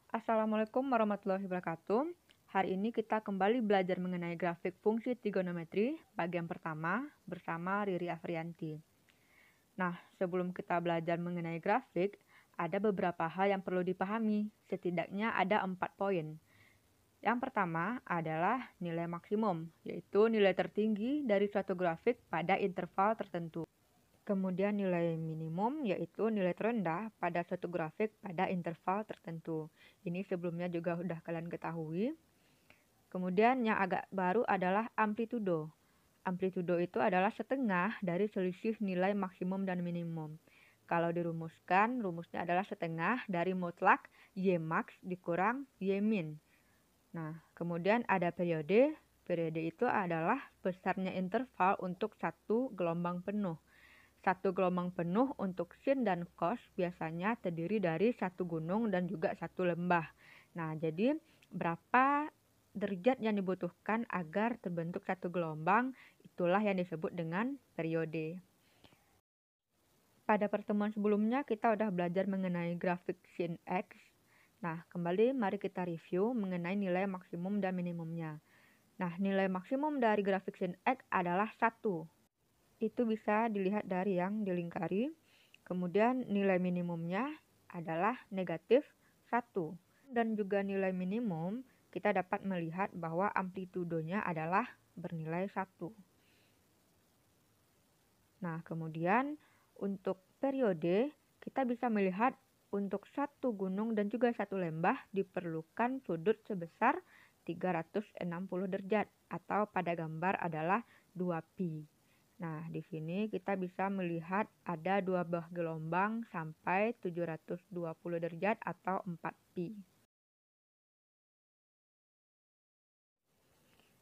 Assalamualaikum warahmatullahi wabarakatuh. Hari ini kita kembali belajar mengenai grafik fungsi trigonometri bagian pertama bersama Riri Afrianti. Nah, sebelum kita belajar mengenai grafik, ada beberapa hal yang perlu dipahami. Setidaknya ada 4 poin. Yang pertama adalah nilai maksimum, yaitu nilai tertinggi dari suatu grafik pada interval tertentu. Kemudian nilai minimum yaitu nilai terendah pada suatu grafik pada interval tertentu. Ini sebelumnya juga sudah kalian ketahui. Kemudian yang agak baru adalah amplitudo. Amplitudo itu adalah setengah dari selisih nilai maksimum dan minimum. Kalau dirumuskan, rumusnya adalah setengah dari mutlak Y max dikurang Y min. Nah, kemudian ada periode. Periode itu adalah besarnya interval untuk satu gelombang penuh. Satu gelombang penuh untuk sin dan cos biasanya terdiri dari satu gunung dan juga satu lembah. Nah, jadi berapa derajat yang dibutuhkan agar terbentuk satu gelombang, itulah yang disebut dengan periode. Pada pertemuan sebelumnya kita sudah belajar mengenai grafik sin X. Nah, kembali mari kita review mengenai nilai maksimum dan minimumnya. Nah, nilai maksimum dari grafik sin X adalah 1. Itu bisa dilihat dari yang dilingkari. Kemudian nilai minimumnya adalah negatif 1. Dan juga nilai minimum kita dapat melihat bahwa amplitudonya adalah bernilai 1. Nah, kemudian untuk periode kita bisa melihat untuk satu gunung dan juga satu lembah diperlukan sudut sebesar 360 derajat atau pada gambar adalah 2pi. Nah, di sini kita bisa melihat ada dua buah gelombang sampai 720 derajat atau 4pi.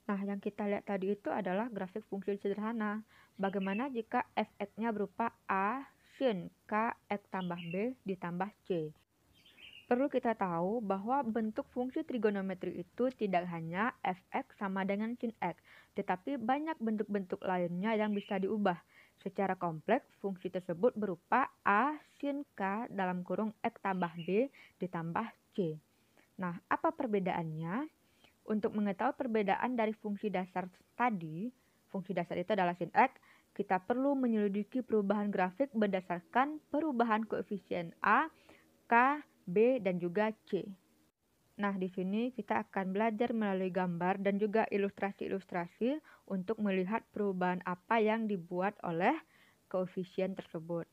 Nah, yang kita lihat tadi itu adalah grafik fungsi sederhana. Bagaimana jika f(x)-nya berupa A sin K X tambah B ditambah C? Perlu kita tahu bahwa bentuk fungsi trigonometri itu tidak hanya f(x) sama dengan sin X, tetapi banyak bentuk-bentuk lainnya yang bisa diubah. Secara kompleks, fungsi tersebut berupa A sin K dalam kurung X tambah B ditambah C. Nah, apa perbedaannya? Untuk mengetahui perbedaan dari fungsi dasar tadi, fungsi dasar itu adalah sin X, kita perlu menyelidiki perubahan grafik berdasarkan perubahan koefisien A, K, B, dan juga C. Nah, di sini kita akan belajar melalui gambar dan juga ilustrasi-ilustrasi untuk melihat perubahan apa yang dibuat oleh koefisien tersebut.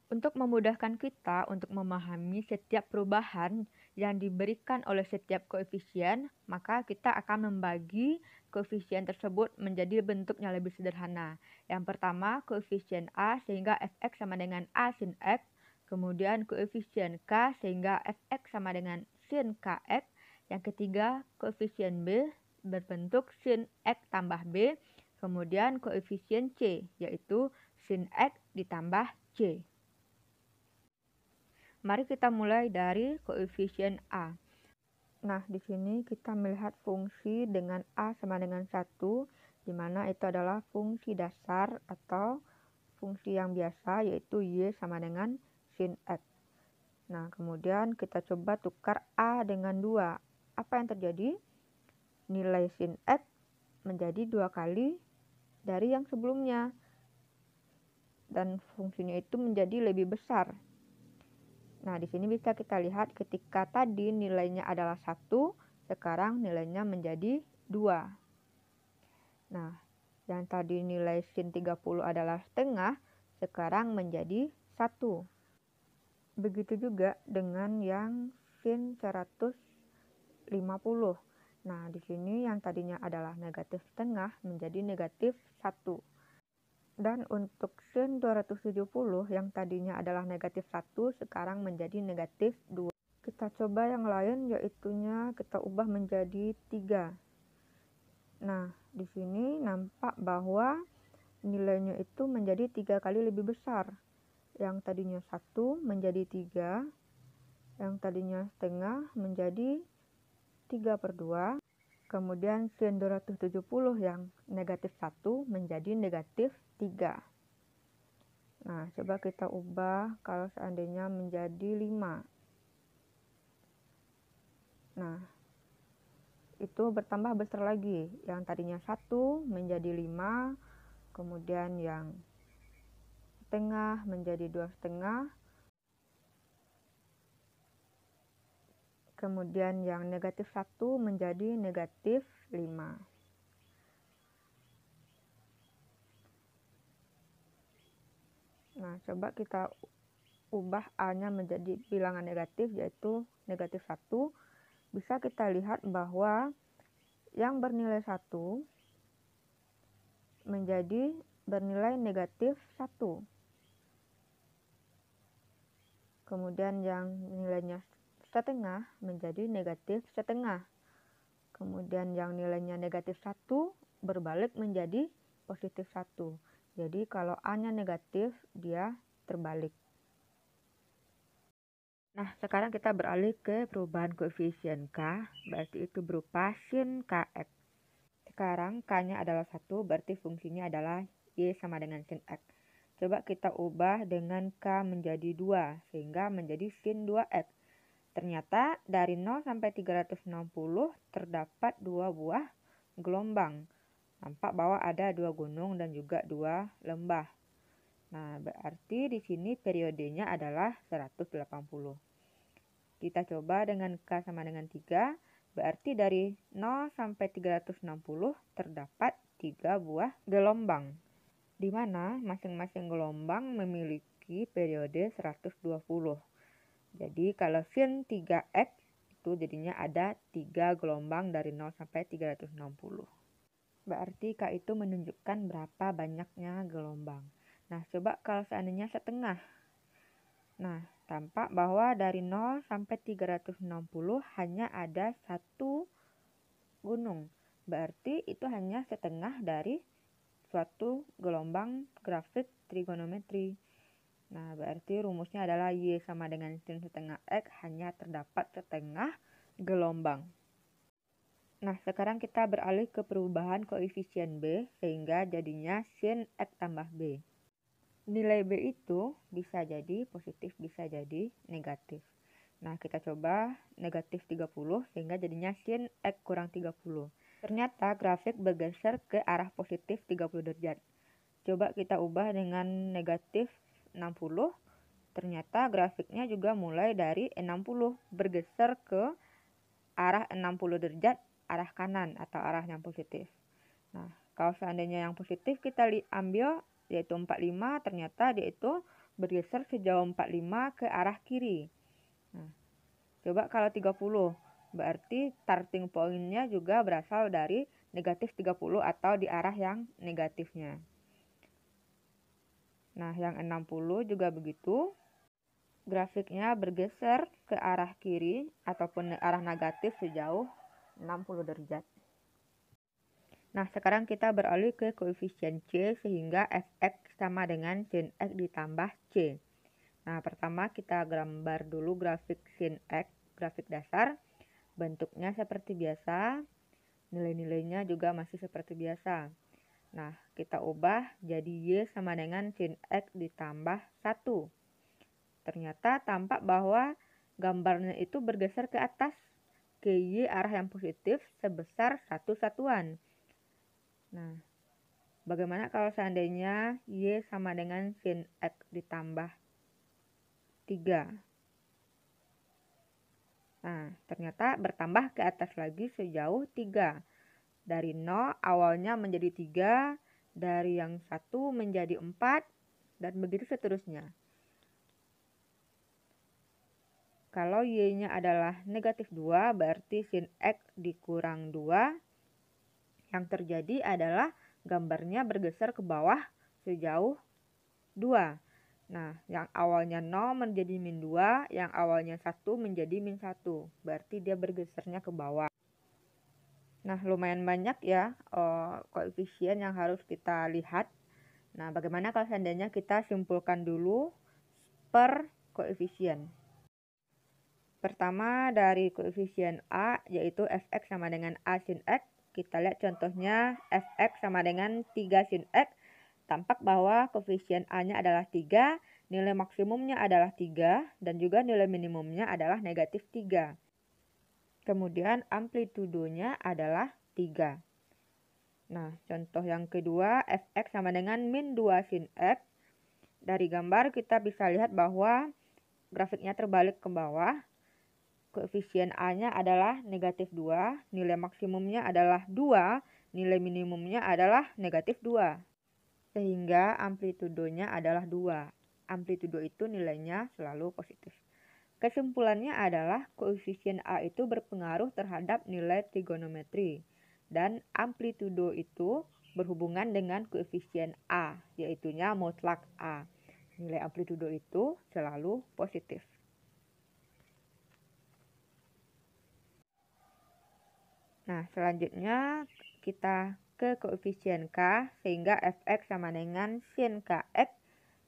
Untuk memudahkan kita untuk memahami setiap perubahan yang diberikan oleh setiap koefisien, maka kita akan membagi koefisien tersebut menjadi bentuknya lebih sederhana. Yang pertama, koefisien A sehingga fx sama dengan A sin X. Kemudian koefisien K sehingga fx sama dengan sin Kx. Yang ketiga, koefisien B berbentuk sin X tambah B. Kemudian koefisien C yaitu sin X ditambah C. Mari kita mulai dari koefisien A. Nah, di sini kita melihat fungsi dengan A sama dengan 1, di mana itu adalah fungsi dasar atau fungsi yang biasa, yaitu Y sama dengan sin X. Nah, kemudian kita coba tukar A dengan 2. Apa yang terjadi? Nilai sin X menjadi 2 kali dari yang sebelumnya. Dan fungsinya itu menjadi lebih besar. Nah, di sini bisa kita lihat ketika tadi nilainya adalah 1, sekarang nilainya menjadi 2. Nah, yang tadi nilai sin 30 adalah setengah, sekarang menjadi 1. Begitu juga dengan yang sin 150. Nah, di sini yang tadinya adalah negatif setengah menjadi negatif 1. Dan untuk sin 270 yang tadinya adalah negatif 1 sekarang menjadi negatif 2. Kita coba yang lain yaitunya kita ubah menjadi 3. Nah, di sini nampak bahwa nilainya itu menjadi 3 kali lebih besar. Yang tadinya 1 menjadi 3. Yang tadinya setengah menjadi 3/2. Kemudian sin 270 yang negatif 1 menjadi negatif 3. Nah, coba kita ubah kalau seandainya menjadi 5. Nah, itu bertambah besar lagi. Yang tadinya 1 menjadi 5, kemudian yang setengah menjadi 2,5, kemudian yang negatif 1 menjadi negatif 5. Nah, coba kita ubah A-nya menjadi bilangan negatif, yaitu negatif 1. Bisa kita lihat bahwa yang bernilai 1 menjadi bernilai negatif 1. Kemudian yang nilainya setengah menjadi negatif setengah. Kemudian yang nilainya negatif 1 berbalik menjadi positif 1. Jadi kalau A-nya negatif, dia terbalik. Nah, sekarang kita beralih ke perubahan koefisien K, berarti itu berupa sin Kx. Sekarang K-nya adalah 1, berarti fungsinya adalah Y sama dengan sin X. Coba kita ubah dengan K menjadi 2, sehingga menjadi sin 2X. Ternyata dari 0 sampai 360 terdapat 2 buah gelombang. Nampak bahwa ada 2 gunung dan juga 2 lembah. Nah, berarti di sini periodenya adalah 180. Kita coba dengan K sama dengan 3, berarti dari 0 sampai 360 terdapat 3 buah gelombang, di mana masing-masing gelombang memiliki periode 120. Jadi kalau sin 3X itu jadinya ada 3 gelombang dari 0 sampai 360. Berarti K itu menunjukkan berapa banyaknya gelombang. Nah, coba kalau seandainya setengah. Nah, tampak bahwa dari 0 sampai 360 hanya ada 1 gunung. Berarti itu hanya setengah dari suatu gelombang grafik trigonometri. Nah, berarti rumusnya adalah Y sama dengan sin setengah X, hanya terdapat setengah gelombang. Nah, sekarang kita beralih ke perubahan koefisien B, sehingga jadinya sin X tambah B. Nilai B itu bisa jadi positif, bisa jadi negatif. Nah, kita coba negatif 30, sehingga jadinya sin X kurang 30. Ternyata grafik bergeser ke arah positif 30 derajat. Coba kita ubah dengan negatif 60. Ternyata grafiknya juga mulai dari 60 bergeser ke arah 60 derajat, arah kanan atau arah yang positif. Nah, kalau seandainya yang positif kita ambil yaitu 45, ternyata dia itu bergeser sejauh 45 ke arah kiri. Nah, coba kalau 30, berarti starting point-nya juga berasal dari negatif 30 atau di arah yang negatifnya. Nah, yang 60 juga begitu. Grafiknya bergeser ke arah kiri ataupun arah negatif sejauh 60 derajat. Nah, sekarang kita beralih ke koefisien C, sehingga Fx sama dengan sin X ditambah C. Nah, pertama kita gambar dulu grafik sin X, grafik dasar. Bentuknya seperti biasa, nilai-nilainya juga masih seperti biasa. Nah, kita ubah jadi Y sama dengan sin X ditambah 1. Ternyata tampak bahwa gambarnya itu bergeser ke atas, ke Y arah yang positif sebesar 1 satuan. Nah, bagaimana kalau seandainya Y sama dengan sin X ditambah 3? Nah, ternyata bertambah ke atas lagi sejauh 3. Dari 0 awalnya menjadi 3, dari yang 1 menjadi 4, dan begitu seterusnya. Kalau Y-nya adalah negatif 2, berarti sin X dikurang 2. Yang terjadi adalah gambarnya bergeser ke bawah sejauh 2. Nah, yang awalnya 0 menjadi min 2, yang awalnya 1 menjadi min 1. Berarti dia bergesernya ke bawah. Nah, lumayan banyak ya koefisien yang harus kita lihat. Nah, bagaimana kalau seandainya kita simpulkan dulu per koefisien. Pertama dari koefisien A, yaitu Fx sama dengan A sin X. Kita lihat contohnya Fx sama dengan 3 sin X. Tampak bahwa koefisien A-nya adalah 3, nilai maksimumnya adalah 3, dan juga nilai minimumnya adalah negatif 3. Kemudian amplitudonya adalah 3. Nah, contoh yang kedua, fx sama dengan min 2 sin x. Dari gambar kita bisa lihat bahwa grafiknya terbalik ke bawah. Koefisien A-nya adalah negatif 2, nilai maksimumnya adalah 2, nilai minimumnya adalah negatif 2. Sehingga amplitudonya adalah 2. Amplitudo itu nilainya selalu positif. Kesimpulannya adalah koefisien A itu berpengaruh terhadap nilai trigonometri. Dan amplitudo itu berhubungan dengan koefisien A, yaitunya mutlak A. Nilai amplitudo itu selalu positif. Nah, selanjutnya kita ke koefisien K, sehingga fx sama dengan sin kx,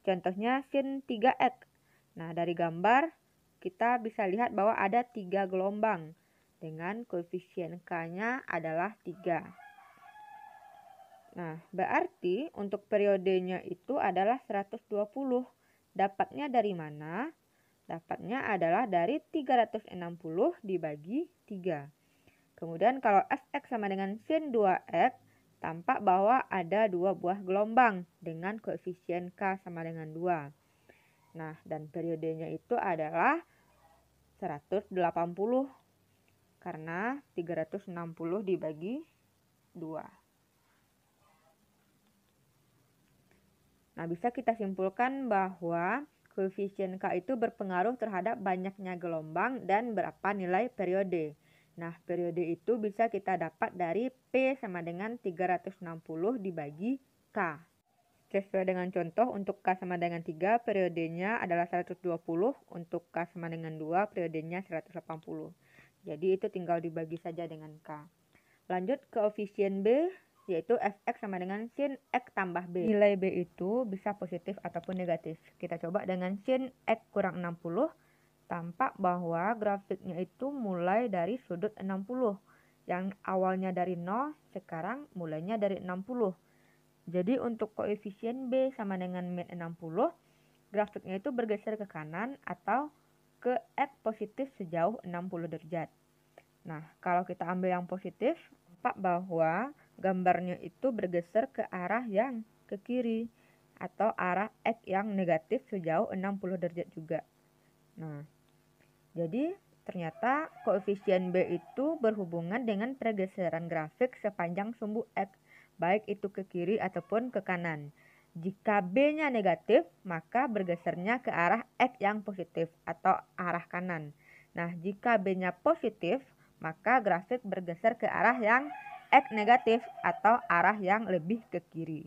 contohnya sin 3x. Nah, dari gambar kita bisa lihat bahwa ada 3 gelombang dengan koefisien K-nya adalah 3. Nah, berarti untuk periodenya itu adalah 120. Dapatnya dari mana? Dapatnya adalah dari 360 dibagi 3. Kemudian kalau fx sama dengan sin 2x, tampak bahwa ada 2 buah gelombang dengan koefisien K sama dengan 2. Nah, dan periodenya itu adalah 180 karena 360 dibagi 2. Nah, bisa kita simpulkan bahwa koefisien K itu berpengaruh terhadap banyaknya gelombang dan berapa nilai periode. Nah, periode itu bisa kita dapat dari P sama dengan 360 dibagi K. Sesuai dengan contoh, untuk K sama dengan 3, periodenya adalah 120. Untuk K sama dengan 2, periodenya 180. Jadi itu tinggal dibagi saja dengan K. Lanjut ke koefisien B, yaitu fx sama dengan sin x tambah b. Nilai b itu bisa positif ataupun negatif. Kita coba dengan sin x kurang 60. Tampak bahwa grafiknya itu mulai dari sudut 60. Yang awalnya dari 0, sekarang mulainya dari 60. Jadi untuk koefisien b sama dengan min 60, grafiknya itu bergeser ke kanan atau ke x positif sejauh 60 derajat. Nah, kalau kita ambil yang positif, tampak bahwa gambarnya itu bergeser ke arah yang ke kiri atau arah X yang negatif sejauh 60 derajat juga. Nah, jadi ternyata koefisien B itu berhubungan dengan pergeseran grafik sepanjang sumbu X, baik itu ke kiri ataupun ke kanan. Jika B-nya negatif, maka bergesernya ke arah X yang positif atau arah kanan. Nah, jika B-nya positif, maka grafik bergeser ke arah yang X negatif atau arah yang lebih ke kiri.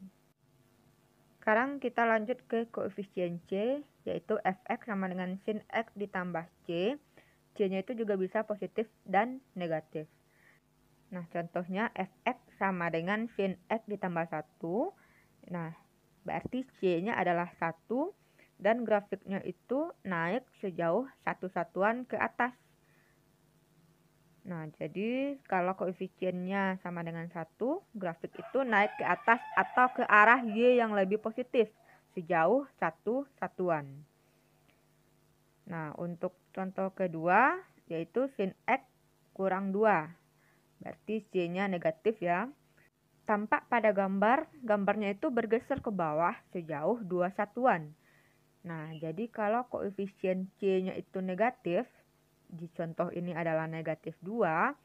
Sekarang kita lanjut ke koefisien C, yaitu fx sama dengan sin x ditambah C. C-nya itu juga bisa positif dan negatif. Nah, contohnya fx sama dengan sin x ditambah 1. Nah, berarti C-nya adalah 1 dan grafiknya itu naik sejauh 1 satuan ke atas. Nah, jadi kalau koefisiennya sama dengan 1, grafik itu naik ke atas atau ke arah Y yang lebih positif sejauh 1 satuan. Nah, untuk contoh kedua yaitu sin X kurang 2. Berarti C-nya negatif ya. Tampak pada gambarnya itu bergeser ke bawah sejauh 2 satuan. Nah, jadi kalau koefisien C-nya itu negatif, di contoh ini adalah negatif 2.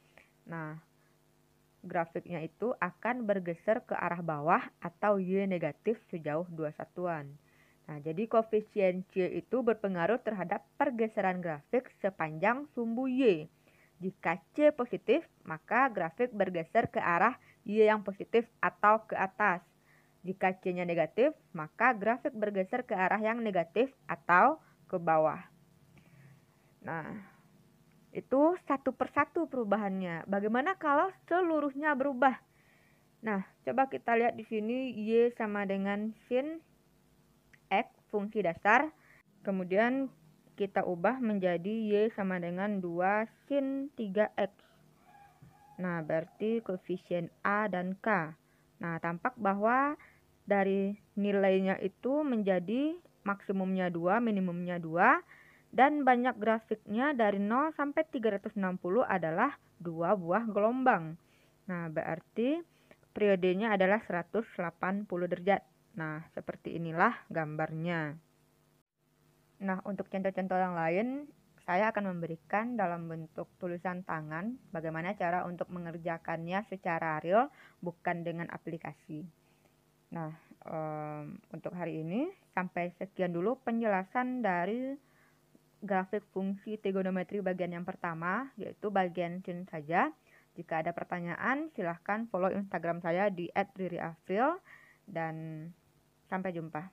Nah, grafiknya itu akan bergeser ke arah bawah atau Y negatif sejauh 2 satuan. Nah, jadi koefisien C itu berpengaruh terhadap pergeseran grafik sepanjang sumbu Y. Jika C positif, maka grafik bergeser ke arah Y yang positif atau ke atas. Jika C-nya negatif, maka grafik bergeser ke arah yang negatif atau ke bawah. Nah, itu satu persatu perubahannya. Bagaimana kalau seluruhnya berubah? Nah, coba kita lihat di sini Y sama dengan sin X fungsi dasar. Kemudian kita ubah menjadi Y sama dengan 2 sin 3X. Nah, berarti koefisien A dan K. Nah, tampak bahwa dari nilainya itu menjadi maksimumnya 2, minimumnya 2. Dan banyak grafiknya dari 0 sampai 360 adalah 2 buah gelombang. Nah, berarti periodenya adalah 180 derajat. Nah, seperti inilah gambarnya. Nah, untuk contoh-contoh yang lain, saya akan memberikan dalam bentuk tulisan tangan bagaimana cara untuk mengerjakannya secara real, bukan dengan aplikasi. Nah, untuk hari ini sampai sekian dulu penjelasan dari grafik fungsi trigonometri bagian yang pertama, yaitu bagian sin saja. Jika ada pertanyaan, silahkan follow Instagram saya di @ririafril, dan sampai jumpa.